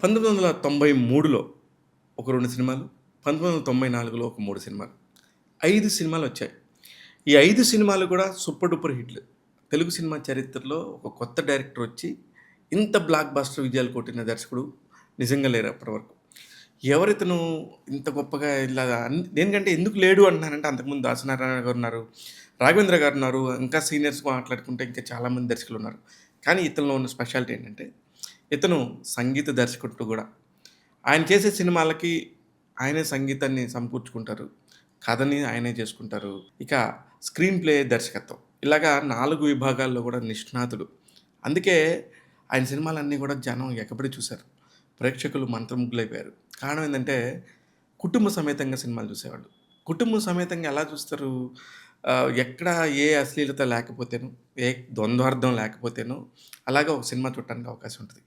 1993లో ఒక 2 సినిమాలు, 1994లో ఒక 3 సినిమాలు. 5 సినిమాలొచ్చాయి. ఈ 5 సినిమాలు కూడా సూపర్ డూపర్ హిట్‌లు. తెలుగు సినిమా చరిత్రలో ఒక కొత్త డైరెక్టరొచ్చి ఇంత బ్లాక్ బస్టర్ విజయాలు కొట్టిన దర్శకుడు నిజంగా లేరు అప్పటి వరకు. ఎవరితను ఇంత గొప్పగా ఇలా దేనికంటే ఎందుకు లేడు అంటున్నానంటే అంతకుముందు దాసనారాయణ గారున్నారు, రాఘవేంద్ర గారున్నారు, ఇంకా సీనియర్స్ మాట్లాడుకుంటే ఇంకా చాలామంది దర్శకులున్నారు. కానీ ఇతనిలో ఉన్న స్పెషాలిటీ ఏంటంటే ఇతను సంగీత దర్శకుడు కూడా. ఆయన చేసే సినిమాలకి ఆయనే సంగీతాన్ని సమకూర్చుకుంటారు. కథని ఆయనే చేసుకుంటారు. ఇక స్క్రీన్ ప్లే, దర్శకత్వం ఇలాగా 4 విభాగాల్లో కూడా నిష్ణాతుడు. అందుకే ఆయన సినిమాలన్నీ కూడా జనం ఎగబడి చూసారు. ప్రేక్షకులు మంత్రముగ్ధులైపోయారు. కారణం ఏందంటే కుటుంబ సమేతంగా సినిమాలు చూసేవాళ్ళు. కుటుంబ సమేతంగా ఎలా చూస్తారు? ఎక్కడ ఏ అశ్లీలత లేకపోతేను, ఏ ద్వంద్వార్థం లేకపోతేను అలాగా ఒక సినిమా చూడటానికి అవకాశం ఉంటది.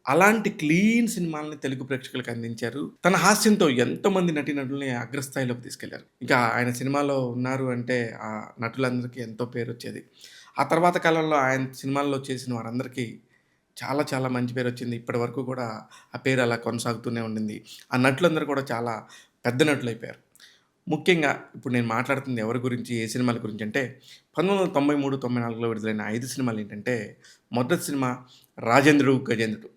అలాంటి క్లీన్ సినిమాలని తెలుగు ప్రేక్షకులకు అందించారు. తన హాస్యంతో ఎంతోమంది నటీనటుల్ని అగ్రస్థాయిలోకి తీసుకెళ్లారు. ఇంకా ఆయన సినిమాలో ఉన్నారు అంటే ఆ నటులందరికీ ఎంతో పేరొచ్చేది. ఆ తర్వాత కాలంలో ఆయన సినిమాల్లో చేసిన వారందరికీ చాలా చాలా మంచి పేరొచ్చింది. ఇప్పటి వరకు కూడా ఆ పేరు అలా కొనసాగుతూనే ఉండింది. ఆ నటులందరూ కూడా చాలా పెద్ద నటులైపోయారు. ముఖ్యంగా ఇప్పుడు నేను మాట్లాడుతుంది ఎవరి గురించి, ఏ సినిమాల గురించి అంటే 1993, 94లో విడుదలైన 5 సినిమాలేంటంటే మొదటి సినిమా 'రాజేంద్రుడు గజేంద్రుడు'.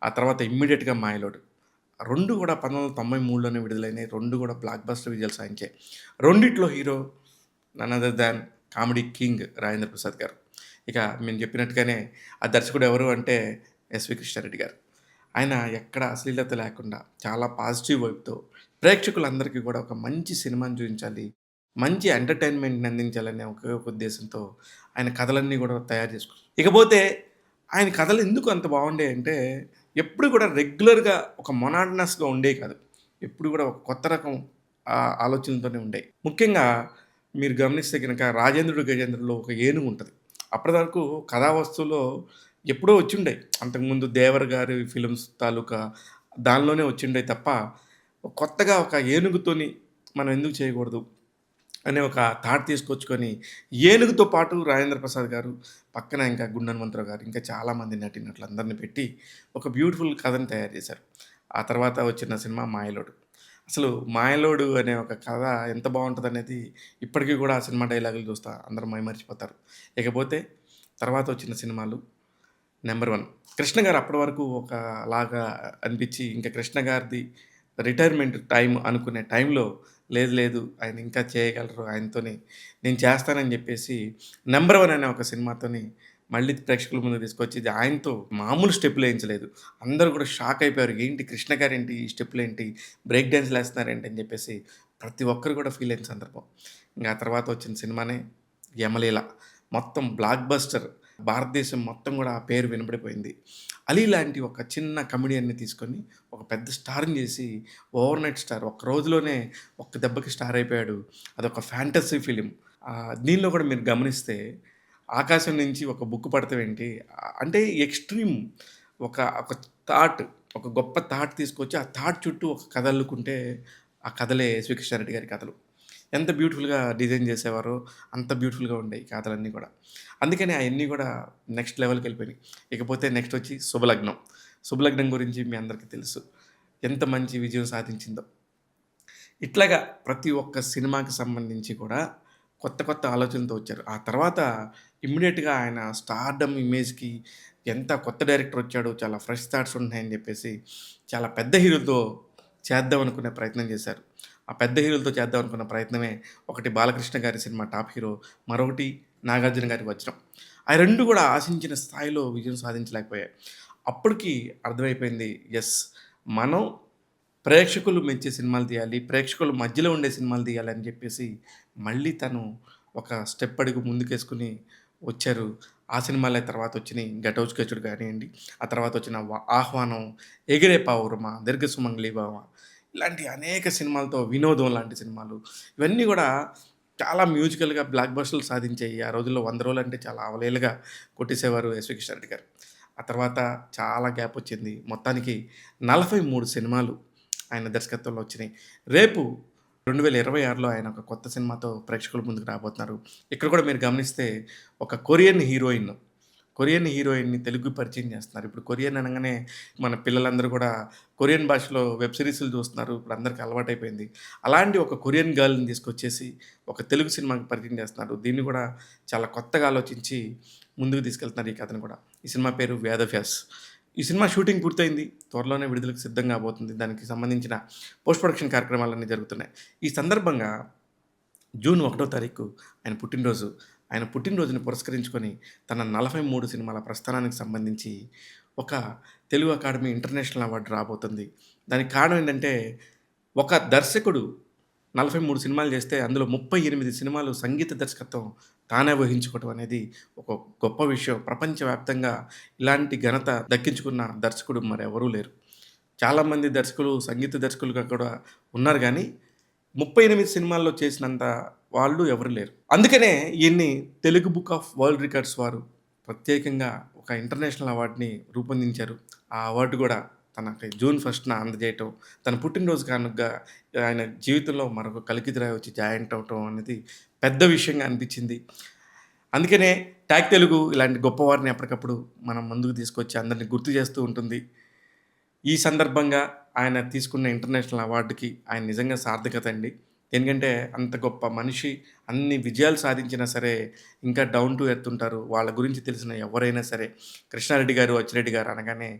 ఆ తర్వాత ఇమ్మీడియేట్‌గా 'మాయలోడు.' 2 కూడా 1993లోనే విడుదలైనయి. 2 కూడా బ్లాక్ బస్టర్ విజయాలు సాధించాయి. రెండిట్లో hero none other than comedy king Rajendra Prasad గారు. ఇక నేను చెప్పినట్టుగానే ఆ దర్శకుడు ఎవరు అంటే ఎస్వి కృష్ణారెడ్డి గారు. ఆయన ఎక్కడ అశ్లీలత లేకుండా చాలా పాజిటివ్ వైబ్‌తో ప్రేక్షకులందరికీ కూడా ఒక మంచి సినిమాని చూయించాలి. మంచి ఎంటర్‌టైన్‌మెంట్‌ని అందించాలనే ఒకే ఒక ఉద్దేశంతో ఆయన కథలన్నీ కూడా తయారు చేసుకున్నారు. ఇకపోతే ఆయన కథలు ఎందుకు అంత బాగుండేయంటే ఎప్పుడు కూడా రెగ్యులర్‌గా ఒక మొనాటనస్‌గా ఉండేవి కాదు. ఎప్పుడు కూడా ఒక కొత్త రకం ఆలోచనలతోనే ఉండేయి. ముఖ్యంగా మీరు గమనిస్తే గనక 'రాజేంద్రుడు గజేంద్రుడులో' ఒక ఏనుగు ఉంటది. అప్పటివరకు కథా వస్తువులో ఎప్పుడో వచ్చుండేయి. అంతకుముందు 'దేవర్' గారి ఫిల్మ్స్ తాలూకా దానిలోనే వచ్చిండేయి తప్ప, కొత్తగా ఒక ఏనుగుతోని మనం ఎందుకు చేయకూడదు అనే ఒక థాట్ తీసుకొచ్చుకొని, ఏనుగుతో పాటు రాజేంద్ర ప్రసాద్ గారు, పక్కన ఇంకా గుండు హనుమంతరావు గారు, ఇంకా చాలామంది నటీనటులందరిని పెట్టి ఒక బ్యూటిఫుల్ కథని తయారు చేశారు. ఆ తర్వాత వచ్చిన సినిమా 'మాయలోడు.' అసలు 'మాయలోడు' అనే ఒక కథ ఎంత బావుంటదనేది ఇప్పటికి కూడా ఆ సినిమా డైలాగులు చూస్తా అందరూ మైమరిచిపోతారు. ఇకపోతే తర్వాత వచ్చిన సినిమాలు నంబర్ 1 కృష్ణ గారు అప్పటి వరకు ఒకలాగా అనిపిచ్చి, ఇంక కృష్ణ గారిది రిటైర్మెంట్ టైమ్ అనుకునే టైంలో లేదు లేదు ఆయన ఇంకా చేయగలరు. ఆయనతోని నేను చేస్తానని జెప్పేసి 'నంబర్ 1' అనే ఒక సినిమాతోని మళ్ళీ ప్రేక్షకుల ముందుకు తీసుకొచ్చి ఇది ఆయనతో మామూలు స్టెప్పులేయించలేదు. అందరూ కూడా షాక్ అయిపోయారు. ఏంటి కృష్ణ గారేంటి ఈ స్టెప్పులేంటి? బ్రేక్ డాన్స్‌లేస్తున్నారేంటి? అని జెప్పేసి ప్రతి ఒక్కరు కూడా ఫీల్ అయిన సందర్భం. ఇంగ ఆ తర్వాత వచ్చిన సినిమానే 'యమలీల.' మొత్తం బ్లాక్ బస్టర్. భారతదేశం మొత్తం గూడా ఆ పేరు వినబడిపోయింది. 'అలీ' లాంటి ఒక చిన్న కమెడియన్‌ని తీసుకొని ఒక పెద్ద స్టార్‌ని జేసి ఓవర్‌నైట్ స్టార్. ఒక్క రోజులోనే ఒక్క దెబ్బకి స్టార్ అయిపోయాడు. అదొక ఫ్యాంటసీ ఫిల్మ్. దీనిలో గూడా మీరు గమనిస్తే ఆకాశం నుంచి ఒక బుక్ పడతమేంటి అంటే ఎక్స్‌ట్రీమ్ ఒక థాట్, ఒక గొప్ప థాట్ తీసుకొచ్చి ఆ థాట్ చుట్టూ ఒక కథ అల్లుకుంటే ఆ కథలే ఎస్వి కృష్ణారెడ్డి గారి కథలు. ఎంత బ్యూటిఫుల్‌గా డిజైన్ చేసేవారో అంత బ్యూటిఫుల్‌గా ఉండేయి కథలన్నీ గూడా. అందుకని అయన్నీ గూడా నెక్స్ట్ లెవెల్‌కెళ్ళిపోయినాయి. ఇకపోతే నెక్స్ట్ వచ్చి 'శుభలగ్నం.' 'శుభలగ్నం' గురించి మీ అందరికీ తెలుసు. ఎంత మంచి విజయం సాధించిందో. ఇట్లాగా ప్రతి ఒక్క సినిమాకి సంబంధించి కూడా కొత్త కొత్త ఆలోచనలతో వచ్చారు. ఆ తర్వాత ఇమ్మీడియేట్‌గా ఆయన స్టార్‌డమ్ ఇమేజ్‌కి ఎంత కొత్త డైరెక్టర్ వచ్చాడు. చాలా ఫ్రెష్ థాట్స్ ఉన్నాయని జెప్పేసి చాలా పెద్ద హీరోలతో చేద్దాం అనుకునే ప్రయత్నం చేశారు. ఆ పెద్ద హీరోలతో చేద్దాం అనుకున్న ప్రయత్నమే ఒకటి బాలకృష్ణ గారి సినిమా 'టాప్ హీరో', మరొకటి నాగార్జున గారి 'వజ్రం.' ఆ 2 కూడా ఆశించిన స్థాయిలో విజయం సాధించలేకపోయాయి. అప్పటికి అర్థమైపోయింది. యెస్! మనం ప్రేక్షకులు మెచ్చే సినిమాలు తీయాలి. ప్రేక్షకుల మధ్యలో ఉండే సినిమాలు తీయాలి అని జెప్పేసి మళ్ళీ తను ఒక స్టెప్ అడుగు ముందుకేసుకొని వచ్చారు. ఆ సినిమాలే తర్వాత వచ్చినయి 'ఘటోత్కచుడు' గానియండి, ఆ తర్వాత వచ్చిన 'ఆహ్వానం', 'ఎగిరే పావురమా', 'దీర్ఘ సుమంగళి భామ' ఇలాంటి అనేక సినిమాలతో 'వినోదం' లాంటి సినిమాలు ఇవన్నీ గూడా చాలా మ్యూజికల్‌గా బ్లాక్ బస్టర్‌లు సాధించాయి. ఆ రోజుల్లో 100 రోజులంటే చాలా అవలీలగా కొట్టేసేవారు ఎస్వి కృష్ణారెడ్డి గారు. ఆ తర్వాత చాలా గ్యాప్ వచ్చింది. మొత్తానికి 43 సినిమాలు ఆయన దర్శకత్వంలో వచ్చినాయి. రేపు 2026లో ఆయన ఒక కొత్త సినిమాతో ప్రేక్షకుల ముందుకు రాబోతున్నారు. ఇక్కడ కూడా మీరు గమనిస్తే ఒక కొరియన్ హీరోయిన్ కొరియన్ హీరోయిన్‌ని తెలుగుకి పరిచయం చేస్తున్నారు. ఇప్పుడు కొరియన్ అనగానే మన పిల్లలందరూ కూడా కొరియన్ భాషలో వెబ్ సీరీస్‌లు చూస్తున్నారు. ఇప్పుడు అందరికి అలవాటైపోయింది. అలాంటి ఒక కొరియన్ గర్ల్‌ని తీసుకొచ్చేసి ఒక తెలుగు సినిమాకి పరిచయం చేస్తున్నారు. దీన్ని కూడా చాలా కొత్తగా ఆలోచించి ముందుకు తీసుకెళ్తున్నారు ఈ కథను కూడా. ఈ సినిమా పేరు 'వేదవ్యాస్'. ఈ సినిమా షూటింగ్ పూర్తయింది. త్వరలోనే విడుదలకు సిద్ధంగా కాబోతుంది. దానికి సంబంధించిన పోస్ట్ ప్రొడక్షన్ కార్యక్రమాలన్నీ జరుగుతున్నాయి. ఈ సందర్భంగా జూన్ 1 తారీఖు ఆయన పుట్టినరోజు. ఆయన పుట్టినరోజుని పురస్కరించుకొని తన 43 సినిమాల ప్రస్థానానికి సంబంధించి ఒక తెలుగు అకాడమీ ఇంటర్నేషనల్ అవార్డు రాబోతుంది. దానికి కారణం ఏంటంటే, ఒక దర్శకుడు 43 సినిమాలు చేస్తే అందులో 38 సినిమాలు సంగీత దర్శకత్వం తానే వహించుకోవటం అనేది ఒక గొప్ప విషయం. ప్రపంచవ్యాప్తంగా ఇలాంటి ఘనత దక్కించుకున్న దర్శకుడు మరెవరూ లేరు. చాలామంది దర్శకులు, సంగీత దర్శకులుగా కూడా ఉన్నారు గానీ 38 సినిమాల్లో చేసినంత వాళ్ళు ఎవరు లేరు. అందుకనే ఈయన్ని Telugu book of world records వారు ప్రత్యేకంగా ఒక ఇంటర్నేషనల్ అవార్డ్‌ని రూపొందించారు. ఆ అవార్డు గూడా తనకి జూన్ 1న అందజేయటం, తన పుట్టినరోజు కానుకగా ఆయన జీవితంలో మరొక కలికితురాయి వచ్చి జాయింట్ అవ్వటం అనేది పెద్ద విషయంగా అనిపించింది. అందుకనే ట్యాగ్ తెలుగు ఇలాంటి గొప్పవారిని ఎప్పటికప్పుడు మనం ముందుకు తీసుకొచ్చి అందరిని గుర్తు చేస్తూ ఉంటుంది. ఈ సందర్భంగా ఆయన తీసుకున్న ఇంటర్నేషనల్ అవార్డుకి ఆయన నిజంగా సార్థకత అండి. ఎందుకంటే అంత గొప్ప మనిషి అన్ని విజయాలు సాధించినా సరే ఇంకా డౌన్ టు ఎర్త్ ఉంటారు. వాళ్ళ గురించి తెలిసిన ఎవరైనా సరే కృష్ణారెడ్డి గారు, అచ్చిరెడ్డి గారు అనగానే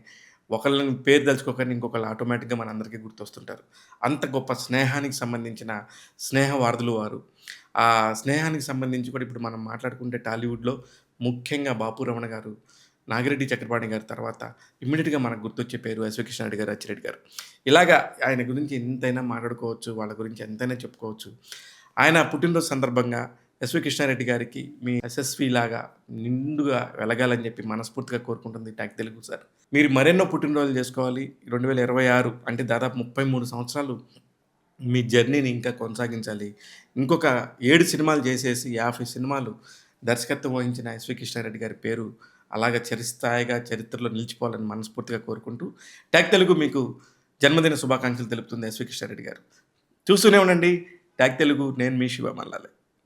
ఒకళ్ళని పేరు తలుచుకోగానే ఇంకొకళ్ళు ఆటోమేటిక్‌గా మనందరికీ గుర్తొస్తుంటారు. అంత గొప్ప స్నేహానికి సంబంధించిన స్నేహవారధులు వారు. ఆ స్నేహానికి సంబంధించి కూడా ఇప్పుడు మనం మాట్లాడుకుంటే టాలీవుడ్‌లో ముఖ్యంగా బాపు రమణ గారు, నాగిరెడ్డి చక్రపాణి గారి తర్వాత ఇమ్మీడియేట్‌గా మనకు గుర్తొచ్చే పేరు ఎస్వి కృష్ణారెడ్డి గారు, అచ్చిరెడ్డి గారు. ఇలాగా ఆయన గురించి ఎంతైనా మాట్లాడుకోవచ్చు. వాళ్ళ గురించి ఎంతైనా చెప్పుకోవచ్చు. ఆయన పుట్టినరోజు సందర్భంగా ఎస్వి కృష్ణారెడ్డి గారికి మీ యశస్విలాగా నిండుగా వెలగాలని చెప్పి మనస్ఫూర్తిగా కోరుకుంటుంది ట్యాగ్ తెలుగు సార్. మీరు మరెన్నో పుట్టినరోజులు చేసుకోవాలి. 2026 అంటే దాదాపు 33 సంవత్సరాలు మీ జర్నీని ఇంకా కొనసాగించాలి. ఇంకొక 7 సినిమాలు చేసేసి 50 సినిమాలు దర్శకత్వం వహించిన ఎస్వి కృష్ణారెడ్డి గారి పేరు అలాగా చిరస్థాయిగా చరిత్రలో నిలిచిపోవాలని మనస్ఫూర్తిగా కోరుకుంటూ ట్యాగ్ తెలుగు మీకు జన్మదిన శుభాకాంక్షలు తెలుపుతుంది ఎస్వి కృష్ణారెడ్డి గారు. చూస్తూనే ఉండండి ట్యాగ్ తెలుగు. నేను మీ శివ మల్లాలి.